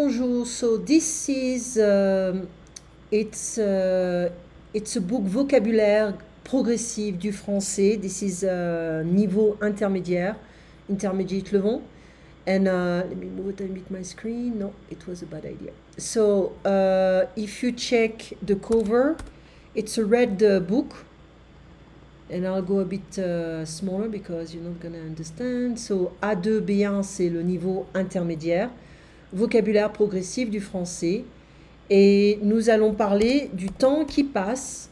Bonjour. So this is it's a book vocabulaire progressif du français. This is niveau intermédiaire, intermediate level. And let me move a bit my screen. No, it was a bad idea. So if you check the cover, it's a red book. And I'll go a bit smaller because you're not gonna understand. So A2, B1, c'est le niveau intermédiaire. Vocabulaire progressif du français. Et nous allons parler du temps qui passe.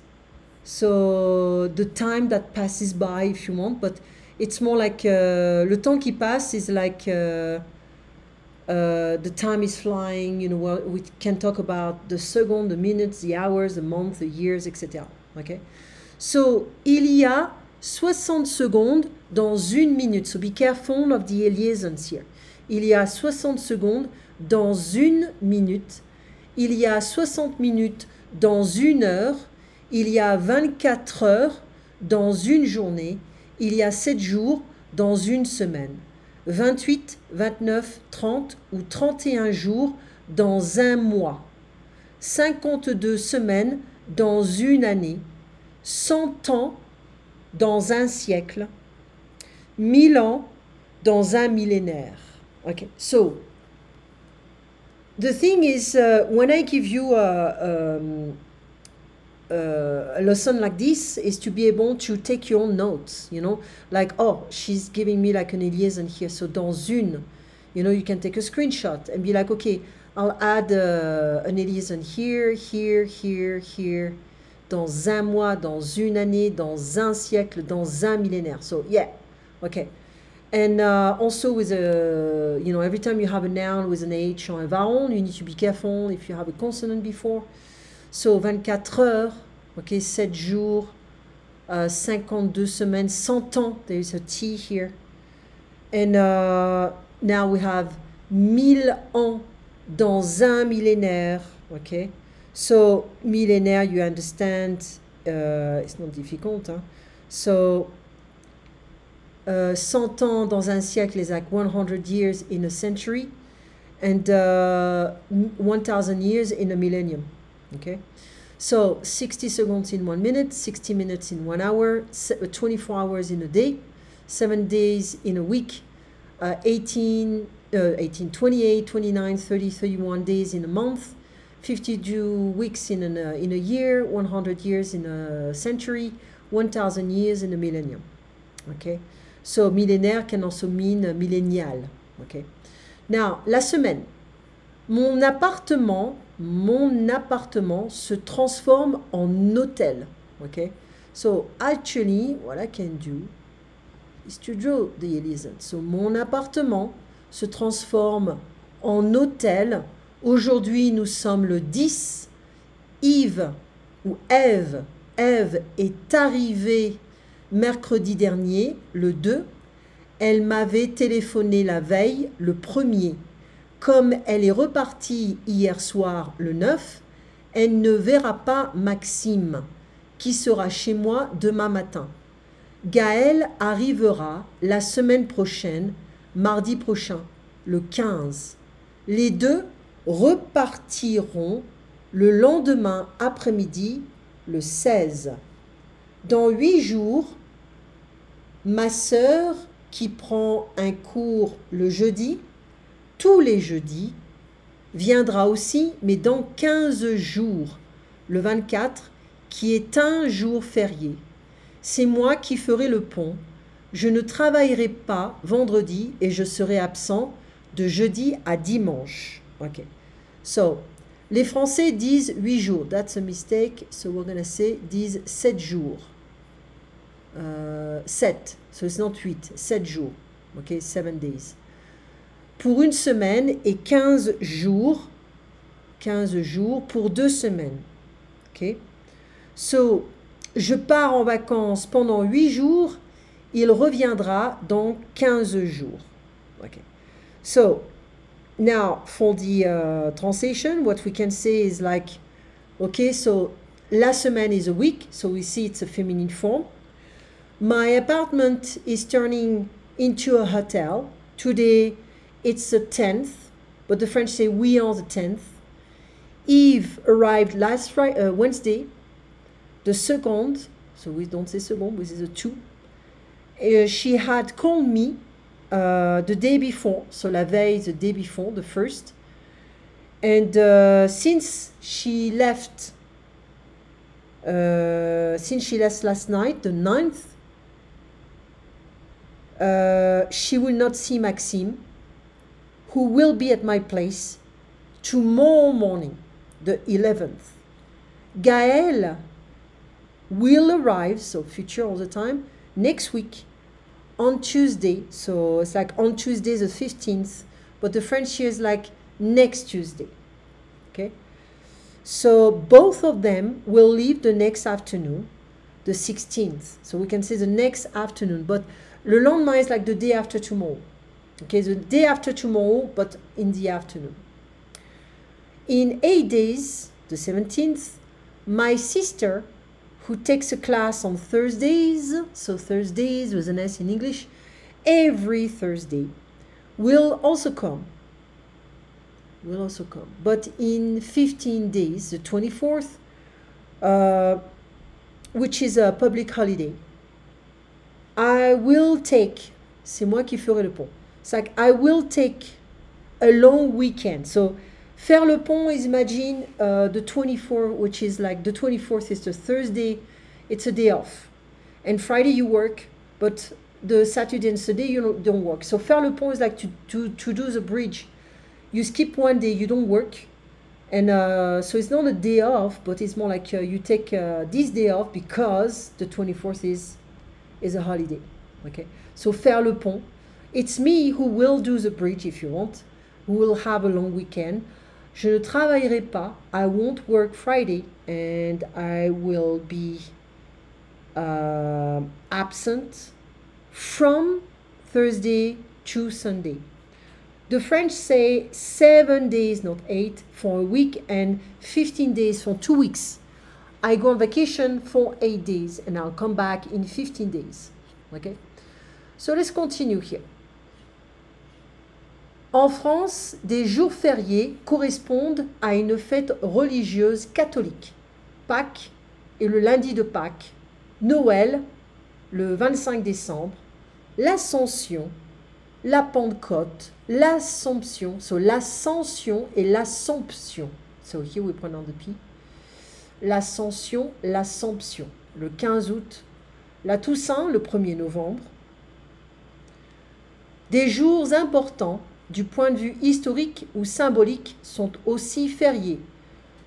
So the time that passes by, if you want, but it's more like le temps qui passe is like the time is flying. You know, we can talk about the second, the minutes, the hours, the month, the years, etc. Okay. So il y a 60 secondes dans une minute. So be careful of the liaisons here. Il y a 60 secondes dans une minute. Il y a 60 minutes dans une heure. Il y a 24 heures dans une journée. Il y a 7 jours dans une semaine. 28, 29, 30 ou 31 jours dans un mois. 52 semaines dans une année. 100 ans dans un siècle. 1000 ans dans un millénaire. Okay, so the thing is, when I give you a lesson like this, is to be able to take your own notes, you know, like, oh, she's giving me like an liaison here, so dans une, you know, you can take a screenshot and be like, okay, I'll add an liaison here, here, here, here, dans un mois, dans une année, dans un siècle, dans un millénaire. So, yeah, okay. And also with a, you know, every time you have a noun with an H or a vowel, you need to be careful if you have a consonant before. So 24 heures, okay, 7 jours, 52 semaines, 100 ans, there is a T here. And now we have 1000 ans dans un millénaire, okay. So millénaire, you understand, it's not difficult, huh? So 100 ans dans un siècle is like 100 years in a century, and 1000 years in a millennium. Okay, so 60 seconds in 1 minute, 60 minutes in 1 hour, 24 hours in a day, 7 days in a week, 28, 29, 30, 31 days in a month, 52 weeks in a year, 100 years in a century, 1000 years in a millennium. Okay. So millénaire can also mean millénial. Okay. Now, la semaine. Mon appartement se transforme en hôtel. Okay. So actually, what I can do is to draw the liaison. So mon appartement se transforme en hôtel. Aujourd'hui, nous sommes le 10. Yves ou Ève est arrivée mercredi dernier, le 2, elle m'avait téléphoné la veille, le 1er. Comme elle est repartie hier soir, le 9, elle ne verra pas Maxime, qui sera chez moi demain matin. Gaël arrivera la semaine prochaine, mardi prochain, le 15. Les deux repartiront le lendemain après-midi, le 16. Dans 8 jours, ma sœur qui prend un cours le jeudi, tous les jeudis, viendra aussi, mais dans 15 jours, le 24, qui est un jour férié. C'est moi qui ferai le pont. Je ne travaillerai pas vendredi et je serai absent de jeudi à dimanche. Ok. So, les Français disent 8 jours. That's a mistake. So we're going to say disent 7 jours. 7. So it's not 8. 7 jours. Ok, 7 days. Pour une semaine et 15 jours. 15 jours pour 2 semaines. Ok. So, je pars en vacances pendant 8 jours. Il reviendra dans 15 jours. Ok. So, now for the translation, what we can say is like, okay, so la semaine is a week. So we see it's a feminine form. My apartment is turning into a hotel. Today it's the 10th. but the French say we are the 10th. Eve arrived last Friday, Wednesday, the 2nd, so we don't say second, we say the 2. She had called me the day before, so la veille, the day before, the 1st. And since she left last night, the 9th, she will not see Maxime, who will be at my place tomorrow morning, the 11th. Gaël will arrive, so future all the time, next week on Tuesday. So it's like on Tuesday the 15th, but the French here is like next Tuesday. Okay, so both of them will leave the next afternoon, the 16th. So we can say the next afternoon, but le lendemain is like the day after tomorrow. Okay, the day after tomorrow, but in the afternoon. In 8 days, the 17th, my sister, who takes a class on Thursdays, so Thursdays with an S in English, every Thursday, will also come. But in 15 days, the 24th, which is a public holiday, I will take, c'est moi qui ferai le pont. It's like I will take a long weekend. So faire le pont is, imagine the 24th, which is like the 24th is the Thursday, it's a day off. And Friday you work, but the Saturday and Sunday you don't work. So faire le pont is like to do the bridge. You skip one day, you don't work. And so it's not a day off, but it's more like you take this day off because the 24th is a holiday. Okay, so faire le pont. It's me who will do the bridge if you want, who will have a long weekend. Je ne travaillerai pas. I won't work Friday, and I will be absent from Thursday to Sunday. The French say 7 days, not 8, for a week, and 15 days for 2 weeks. I go on vacation for 8 days, and I'll come back in 15 days. Okay? So let's continue here. En France, des jours fériés correspondent à une fête religieuse catholique. Pâques et le lundi de Pâques, Noël, le 25 décembre, l'Ascension, la Pentecôte, l'Assomption, so l'Ascension et l'Assomption. So here we pronounce the P. L'Ascension, l'Assomption, le 15 août, la Toussaint, le 1er novembre. Des jours importants du point de vue historique ou symbolique sont aussi fériés.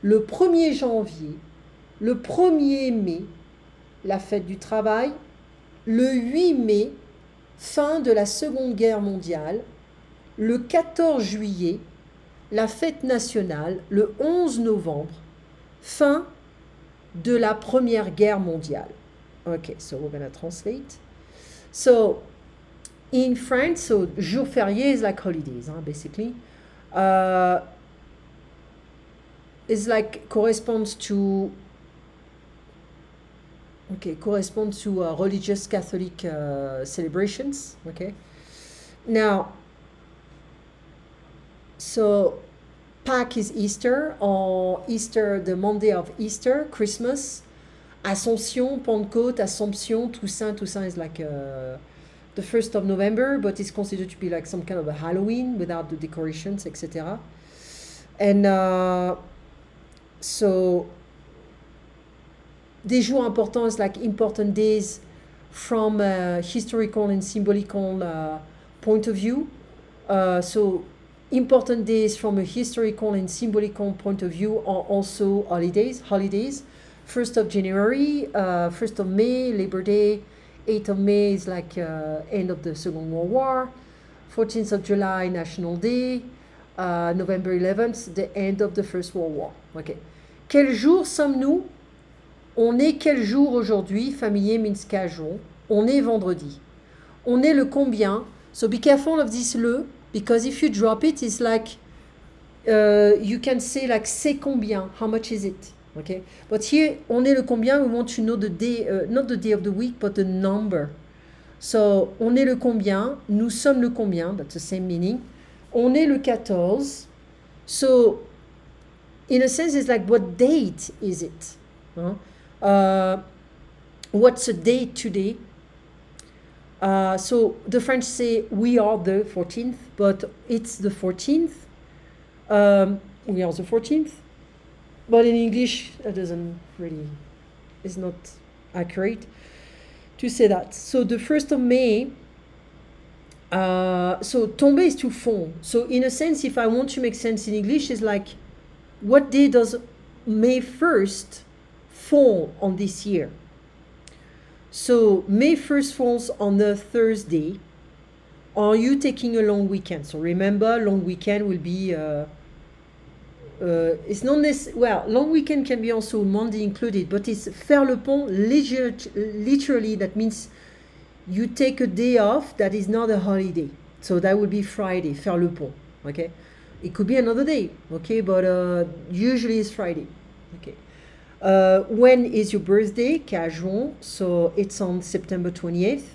Le 1er janvier, le 1er mai, la fête du travail, le 8 mai, fin de la Seconde Guerre mondiale, le 14 juillet, la fête nationale, le 11 novembre, fin de la Première Guerre mondiale. Okay, so we're going to translate. So, in France, so jour férié is like holidays, basically. It's like corresponds to religious Catholic celebrations. Okay. Now, so Pâques is Easter, or Easter, the Monday of Easter, Christmas. Ascension, Pentecôte, Assomption, Toussaint is like the 1st of November, but it's considered to be like some kind of a Halloween without the decorations, etc. And so des jours importants is like important days from a historical and symbolical point of view. So important days from a historical and symbolical point of view are also holidays. 1st of January, 1st of May, Labor Day. 8th of May is like end of the Second World War. 14th of July, National Day. November 11th, the end of the First World War. Okay. Quel jour sommes-nous? On est quel jour aujourd'hui? Familier means casual. On est vendredi. On est le combien? So be careful of this le, because if you drop it, it's like you can say like c'est combien? How much is it? Okay, but here on est le combien, we want to know the day, not the day of the week, but the number. So on est le combien, nous sommes le combien, that's the same meaning. On est le 14, So in a sense, it's like, what date is it? What's the date today? So the French say we are the 14th, but it's the 14th. We are the 14th. But in English, that doesn't really, is not accurate to say that. So the 1st of May, so tomber is to fond. So in a sense, if I want to make sense in English, it's like, what day does May 1st fall on this year? So May 1st falls on the Thursday. Are you taking a long weekend? So remember, long weekend will be, it's not necessarily, well, long weekend can be also Monday included, but it's faire le pont, literally, that means you take a day off that is not a holiday. So that would be Friday, faire le pont, okay? It could be another day, okay? But usually it's Friday, okay? When is your birthday? Cajon, so it's on September 28th.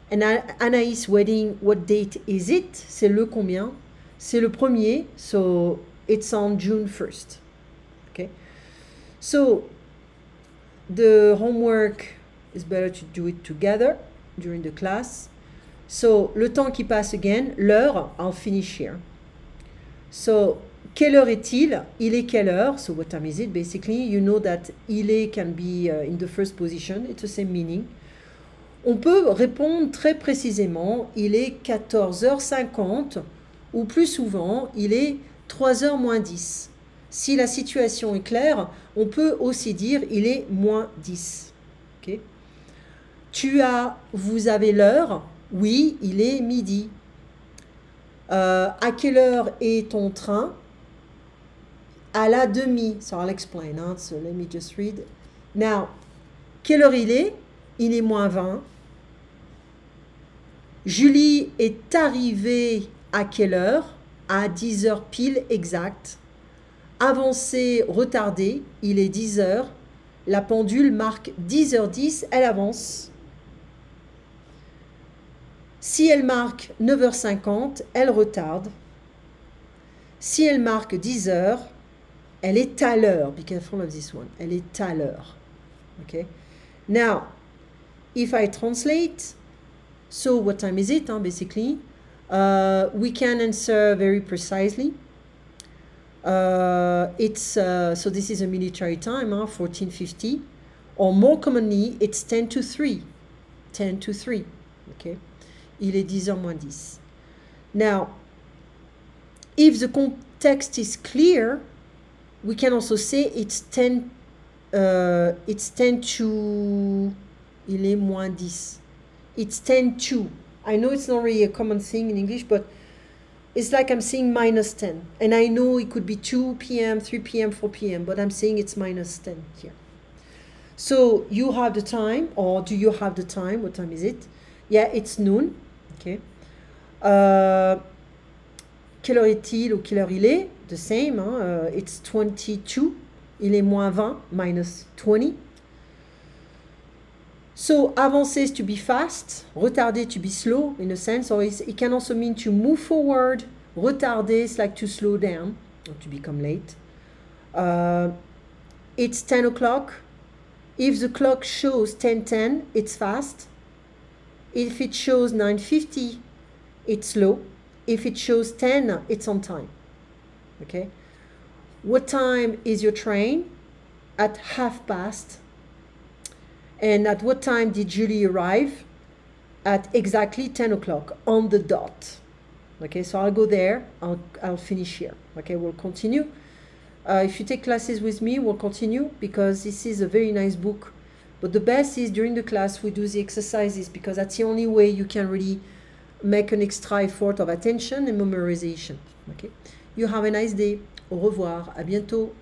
And Anaïs' wedding, what date is it? C'est le combien? C'est le premier, so it's on June 1st, okay? So the homework is better to do it together during the class. So le temps qui passe again, l'heure, I'll finish here. So quelle heure est-il? Il est quelle heure? So what time is it? Basically, you know that il est can be in the first position. It's the same meaning. On peut répondre très précisément, il est 14h50 ou plus souvent, il est 3h moins 10. Si la situation est claire, on peut aussi dire il est moins 10. Okay? Vous avez l'heure? Oui, il est midi. À quelle heure est ton train? À la demi. So I'll explain. Hein? So let me just read. Now, quelle heure il est? Il est moins 20. Julie est arrivée à quelle heure? À 10h pile exact. Avancé, retardé, il est 10h. La pendule marque 10h10, elle avance. Si elle marque 9h50, elle retarde. Si elle marque 10h, elle est à l'heure. Be careful of this one. Elle est à l'heure. Okay? Now, if I translate, so what time is it, basically? We can answer very precisely. So this is a military time, 1450. Or more commonly, it's 10 to 3. 10 to 3. Okay? Il est 10h moins 10. Now, if the context is clear, we can also say it's 10 to, il est moins 10. It's 10 to. I know it's not really a common thing in English, but it's like I'm saying minus 10. And I know it could be 2 p.m., 3 p.m., 4 p.m., but I'm saying it's minus 10 here. So you have the time, or do you have the time? What time is it? Yeah, it's noon. Okay. Quelle heure est-il ou quelle heure il est? The same. It's 22. Il est moins 20, minus 20. So avancer is to be fast, retarder to be slow in a sense, or it can also mean to move forward. Retarder is like to slow down or to become late. It's 10 o'clock. If the clock shows 10:10, it's fast. If it shows 9:50, it's slow. If it shows 10, it's on time. Okay. What time is your train? At past. And at what time did Julie arrive? At exactly 10 o'clock, on the dot. Okay, so I'll go there, I'll finish here. Okay, we'll continue. If you take classes with me, we'll continue because this is a very nice book. But the best is during the class we do the exercises because that's the only way you can really make an extra effort of attention and memorization. Okay, you have a nice day. Au revoir, à bientôt.